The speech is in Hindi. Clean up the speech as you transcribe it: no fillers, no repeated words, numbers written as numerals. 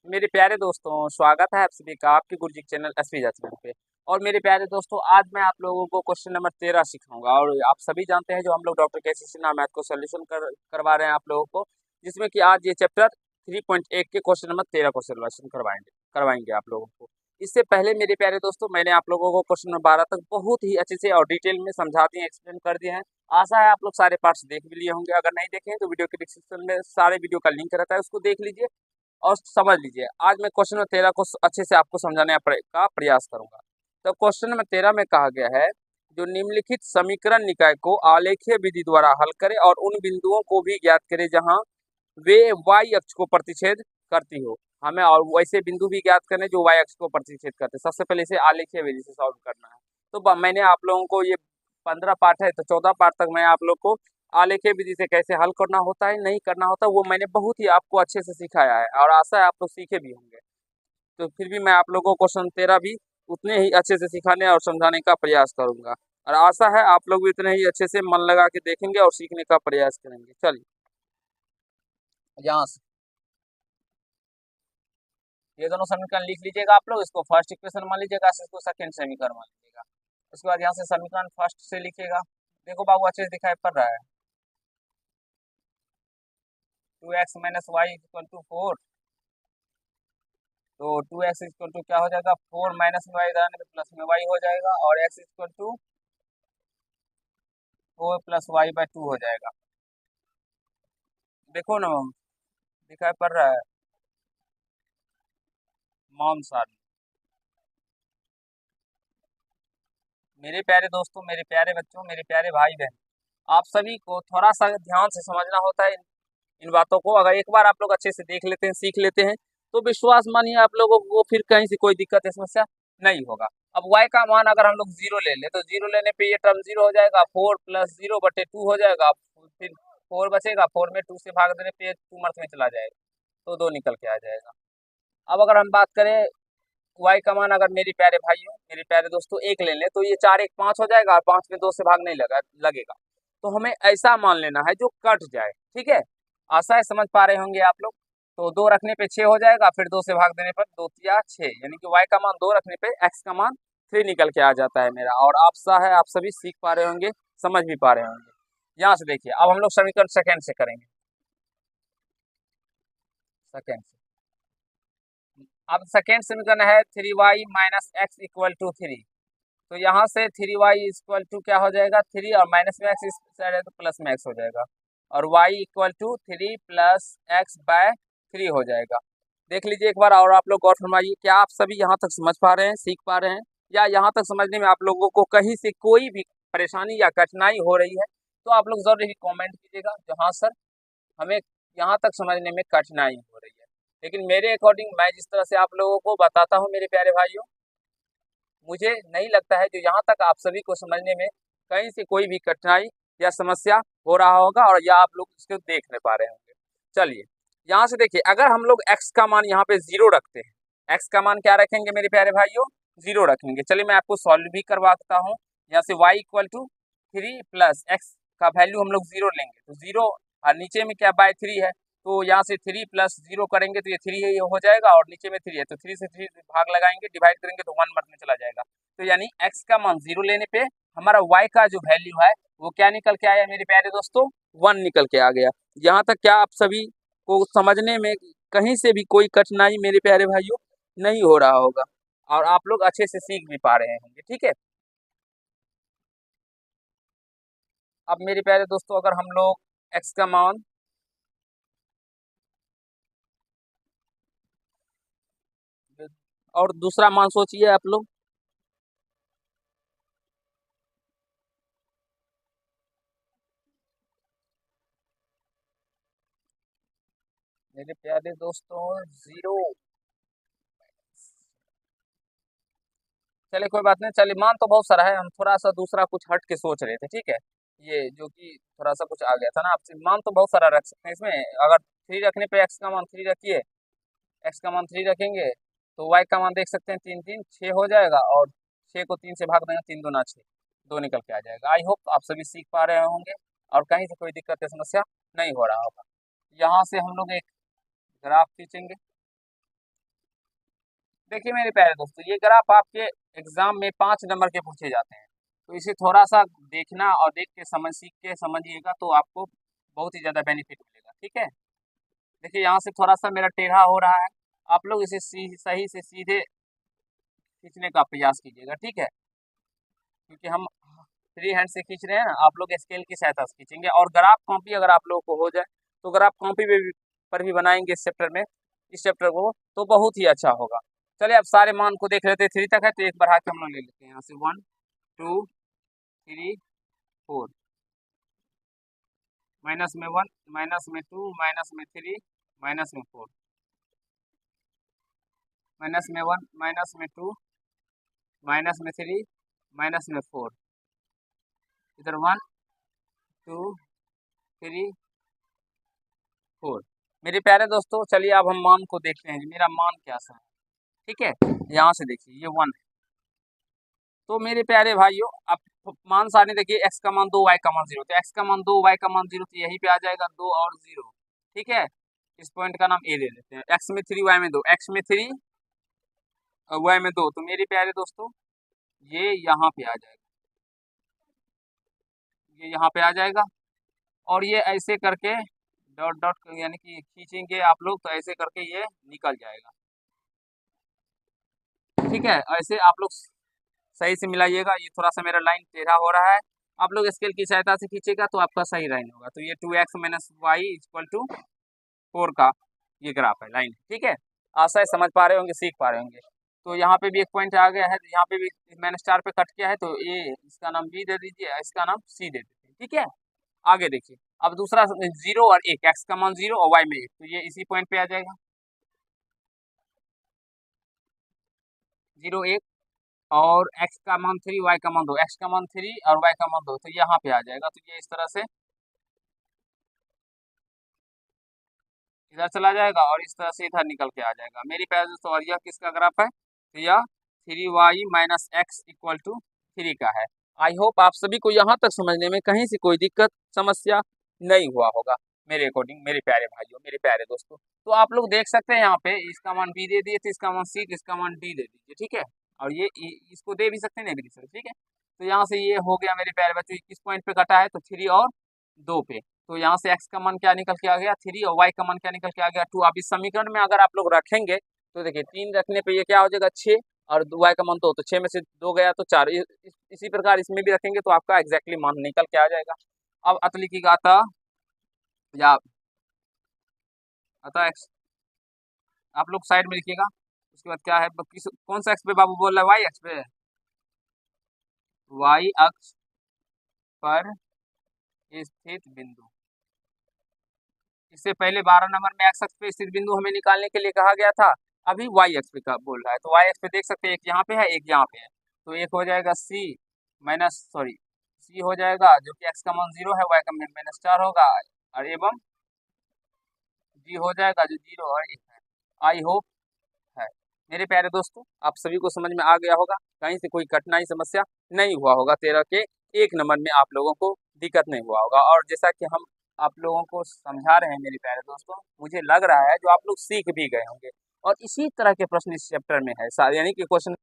मेरे प्यारे दोस्तों, स्वागत है आप सभी का आपके गुरुजी के चैनल एसवी जजमेंट पे। और मेरे प्यारे दोस्तों, आज मैं आप लोगों को क्वेश्चन नंबर 13 सिखाऊंगा। और आप सभी जानते हैं जो हम लोग डॉक्टर के सिन्हा मैथ को सोल्यूशन करवा रहे हैं आप लोगों को, जिसमें कि आज ये चैप्टर 3.1 के क्वेश्चन नंबर 13 को सोल्यूशन करवाएंगे आप लोगों को। इससे पहले मेरे प्यारे दोस्तों, मैंने आप लोगों को क्वेश्चन नंबर 12 तक बहुत ही अच्छे से और डिटेल में समझा दिए, एक्सप्लेन कर दिए हैं। आशा है आप लोग सारे पार्ट्स देख भी लिए होंगे। अगर नहीं देखें तो वीडियो के डिस्क्रिप्शन में सारे वीडियो का लिंक रहता है, उसको देख लीजिए और समझ लीजिए। आज मैं क्वेश्चन नंबर 13 को अच्छे से आपको समझाने का प्रयास करूंगा। तो क्वेश्चन नंबर 13 में कहा गया है, जो निम्नलिखित समीकरण निकाय को आलेखीय विधि द्वारा हल करें और उन बिंदुओं को भी ज्ञात करें जहां वे y अक्ष को प्रतिच्छेद करती हो। हमें और वैसे बिंदु भी ज्ञात करने जो y अक्ष को प्रतिच्छेद करते हैं। सबसे पहले इसे आलेखीय विधि से सॉल्व करना है। तो मैंने आप लोगों को ये 15 पार्ट है, तो 14 पार्ट तक मैं आप लोग को आलेखीय विधि से कैसे हल करना होता है, नहीं करना होता, वो मैंने बहुत ही आपको अच्छे से सिखाया है और आशा है आप लोग सीखे भी होंगे। तो फिर भी मैं आप लोगों को क्वेश्चन 13 भी उतने ही अच्छे से सिखाने और समझाने का प्रयास करूंगा। और आशा है आप लोग भी उतने ही अच्छे से मन लगा के देखेंगे और सीखने का प्रयास करेंगे। चलिए, यहाँ से ये दोनों समीकरण लिख लीजिएगा आप लोग। इसको फर्स्ट इक्वेशन मान लीजिएगा, इसको सेकंड समीकरण मान लीजिएगा। उसके बाद यहाँ से समीकरण फर्स्ट से लिखिएगा। देखो बाबू, अच्छे से दिखाई पड़ रहा है। 2x minus Y equal to 4। तो 2x इक्वल टू क्या हो जाएगा, 4 माइनस में वाई डालने पे प्लस में वाई हो जाएगा, और x equal to 4 plus y by 2 हो जाएगा। देखो ना, दिखाई पड़ रहा है मॉम सर। मेरे प्यारे दोस्तों, मेरे प्यारे बच्चों, मेरे प्यारे भाई बहन, आप सभी को थोड़ा सा ध्यान से समझना होता है इन बातों को। अगर एक बार आप लोग अच्छे से देख लेते हैं, सीख लेते हैं, तो विश्वास मानिए आप लोगों को फिर कहीं से कोई दिक्कत या समस्या नहीं होगा। अब y का मान अगर हम लोग 0 ले ले, तो 0 लेने पे ये टर्म 0 हो जाएगा, 4 प्लस 0/2 हो जाएगा। फिर 4 बचेगा, 4 में 2 से भाग देने पे 2 मर्थ में चला जाएगा, तो 2 निकल के आ जाएगा। अब अगर हम बात करें y का मान, अगर मेरे प्यारे भाइयों, मेरे प्यारे दोस्तों, 1 ले लें, तो ये 4 1 5 हो जाएगा, और 5 में 2 से भाग नहीं लगेगा। तो हमें ऐसा मान लेना है जो कट जाए, ठीक है। आशा है समझ पा रहे होंगे आप लोग। तो 2 रखने पे 6 हो जाएगा, फिर 2 से भाग देने पर 2 तिया 6, यानी कि y का मान 2 रखने पे x का मान 3 निकल के आ जाता है मेरा। और आशा है आप सभी सीख पा रहे होंगे, समझ भी पा रहे होंगे। यहाँ से देखिए, अब हम लोग समीकरण सेकेंड से करेंगे। सेकेंड से, अब सेकेंड समीकरण है 3y minus x equal to 3। तो यहाँ से 3y इक्वल टू क्या हो जाएगा, 3, और माइनस में एक्स इस साइड है तो प्लस में एक्स हो जाएगा, और y equal to 3 plus x by 3 हो जाएगा। देख लीजिए एक बार और आप लोग गौर फरमाइए, क्या आप सभी यहाँ तक समझ पा रहे हैं, सीख पा रहे हैं, या यहाँ तक समझने में आप लोगों को कहीं से कोई भी परेशानी या कठिनाई हो रही है? तो आप लोग जरूर ही कमेंट कीजिएगा, जो हाँ सर, हमें यहाँ तक समझने में कठिनाई हो रही है। लेकिन मेरे अकॉर्डिंग, मैं जिस तरह से आप लोगों को बताता हूँ मेरे प्यारे भाइयों, मुझे नहीं लगता है जो यहाँ तक आप सभी को समझने में कहीं से कोई भी कठिनाई या समस्या हो रहा होगा, और या आप लोग इसको देख नहीं पा रहे होंगे। चलिए, यहाँ से देखिए, अगर हम लोग x का मान यहाँ पे 0 रखते हैं, x का मान क्या रखेंगे मेरे प्यारे भाइयों, 0 रखेंगे। चलिए मैं आपको सॉल्व भी करवाता हूँ। यहाँ से y equal to 3 plus x का वैल्यू हम लोग 0 लेंगे, तो 0, और नीचे में क्या बाय 3 है, तो यहाँ से 3 प्लस 0 करेंगे तो ये 3 हो जाएगा, और नीचे में 3 है, तो 3 से 3 भाग लगाएंगे, डिवाइड करेंगे तो 1 मर्थ में चला जाएगा। तो यानी x का मान 0 लेने पे हमारा y का जो वैल्यू है वो क्या निकल के आया मेरे प्यारे दोस्तों, 1 निकल के आ गया। यहाँ तक क्या आप सभी को समझने में कहीं से भी कोई कठिनाई मेरे प्यारे भाइयों नहीं हो रहा होगा, और आप लोग अच्छे से सीख भी पा रहे होंगे, ठीक है। अब मेरे प्यारे दोस्तों, अगर हम लोग x का मान और दूसरा मान सोचिए आप लोग, मेरे प्यारे दोस्तों, 0। चलिए कोई बात नहीं, चलिए मान तो बहुत सारा है, हम थोड़ा सा दूसरा कुछ हट के सोच रहे थे, ठीक है। ये जो कि थोड़ा सा कुछ आ गया था ना आपसे, मान तो बहुत सारा रख सकते हैं इसमें। अगर 3 रखने पे x का मान 3 रखिए, x का मान 3 रखेंगे, तो y का मान देख सकते हैं 3 3 6 हो जाएगा, और 6 को 3 से भाग देंगे, 3 दूना 6, 2 निकल के आ जाएगा। आई होप आप सभी सीख पा रहे होंगे और कहीं से कोई दिक्कत या समस्या नहीं हो रहा होगा। यहाँ से हम लोग एक ग्राफ खींचेंगे। देखिए मेरे प्यारे दोस्तों, ये ग्राफ आपके एग्जाम में 5 नंबर के पूछे जाते हैं, तो इसे थोड़ा सा देखना और देख के सीख के समझिएगा तो आपको बहुत ही ज़्यादा बेनिफिट मिलेगा। ठीक है, देखिए यहाँ से थोड़ा सा मेरा टेढ़ा हो रहा है, आप लोग इसे सही से सीधे खींचने का प्रयास कीजिएगा। ठीक है, क्योंकि हम फ्री हैंड से खींच रहे हैं ना, आप लोग स्केल की सहायता से खींचेंगे। और ग्राफ कॉपी अगर आप लोगों को हो जाए तो ग्राफ कॉपी पर भी बनाएंगे इस चैप्टर में, इस चैप्टर को, तो बहुत ही अच्छा होगा। चलिए अब सारे मान को देख लेते हैं। 3 तक है तो एक बढ़ा के हम लोग ले लेते हैं यहाँ से 1 2 3 4, माइनस में 1, माइनस में 2, माइनस में 3, माइनस में 4, माइनस में 1, माइनस में 2, माइनस में 3, माइनस में 4, इधर 1 2 3 4। मेरे प्यारे दोस्तों चलिए अब हम मान को देखते हैं कि मेरा मान क्या सा है। ठीक है, यहाँ से देखिए ये 1 है। तो मेरे प्यारे भाइयों आप मान सारणी देखिए, x का मान 2, y का मान 0, तो x का मान 2, y का मान 0, तो यहीं पे आ जाएगा 2 और 0। ठीक है, इस पॉइंट का नाम ए ले लेते हैं। x में 3, y में 2, x में 3 और y में 2, तो मेरे प्यारे दोस्तों ये यहाँ पे आ जाएगा, ये यहाँ पे आ जाएगा। और ये ऐसे करके डॉट डॉट यानी कि खींचेंगे आप लोग तो ऐसे करके ये निकल जाएगा। ठीक है, ऐसे आप लोग सही से मिलाइएगा। ये थोड़ा सा मेरा लाइन टेढ़ा हो रहा है, आप लोग स्केल की सहायता से खींचेगा तो आपका सही लाइन होगा। तो ये 2x minus Y equal to 4 का ये ग्राफ है, लाइन। ठीक है, आशा है समझ पा रहे होंगे, सीख पा रहे होंगे। तो यहाँ पे भी एक पॉइंट आ गया है, तो यहाँ पे भी मैंने स्टार पे कट किया है, तो ये इसका नाम बी दे दीजिए, इसका नाम सी दे दीजिए। ठीक है, आगे देखिए अब दूसरा 0 और 1, x का मान 0 और y में 1, तो ये इसी पॉइंट पे आ जाएगा। 0 1 और x का मान 3, y का मान 2, x का मान 3 और y का मान 2, तो यहाँ पे आ जाएगा। तो ये इस तरह से इधर चला जाएगा और इस तरह से इधर निकल के आ जाएगा। मेरी प्यारे दोस्तों और यह किसका ग्राफ है, तो यह 3y minus x equal to 3 का है। आई होप आप सभी को यहाँ तक समझने में कहीं से कोई दिक्कत समस्या नहीं हुआ होगा मेरे अकॉर्डिंग, मेरे प्यारे भाइयों, मेरे प्यारे दोस्तों। तो आप लोग देख सकते हैं यहाँ पे इसका मान बी दे दिए थे, इसका मान सी, इसका मान डी दे दीजिए। ठीक है, और ये इसको दे भी सकते हैं, नहीं भी दे सकते। ठीक है, तो यहाँ से ये हो गया मेरे प्यारे बच्चों, किस पॉइंट पे कटा है, तो 3 और 2 पे। तो यहाँ से x का मान क्या निकल के आ गया 3 और y का मान क्या निकल के आ गया 2। अब इस समीकरण में अगर आप लोग रखेंगे तो देखिए 3 रखने पे ये क्या हो जाएगा 6 और y का मान 2, तो 6 में से 2 गया तो 4। इसी प्रकार इसमें भी रखेंगे तो आपका एग्जैक्टली मान निकल के आ जाएगा। अब अत लिखिएगा अतः या अतः x, आप लोग साइड में लिखिएगा। उसके बाद क्या है, कौन सा एक्स पे बाबू बोल रहा है, वाई एक्स पे, वाई अक्ष पर स्थित बिंदु। इससे पहले 12 नंबर में एक्स अक्ष पे स्थित बिंदु हमें निकालने के लिए कहा गया था, अभी वाई अक्ष पे का बोल रहा है। तो वाई अक्ष पे देख सकते हैं एक यहाँ पे है, एक यहाँ पे है, तो एक हो जाएगा सी हो जाएगा जो कि एक्स का मान 0 है, वाई का मान -4 होगा, और एवं जी हो जाएगा जो 0 और 1 है। आई होप है मेरे प्यारे दोस्तों आप सभी को समझ में आ गया होगा, कहीं से कोई कठिनाई समस्या नहीं हुआ होगा, 13 के 1 नंबर में आप लोगों को दिक्कत नहीं हुआ होगा। और जैसा कि हम आप लोगों को समझा रहे हैं मेरे प्यारे दोस्तों, मुझे लग रहा है जो आप लोग सीख भी गए होंगे। और इसी तरह के प्रश्न इस चैप्टर में है, यानी कि क्वेश्चन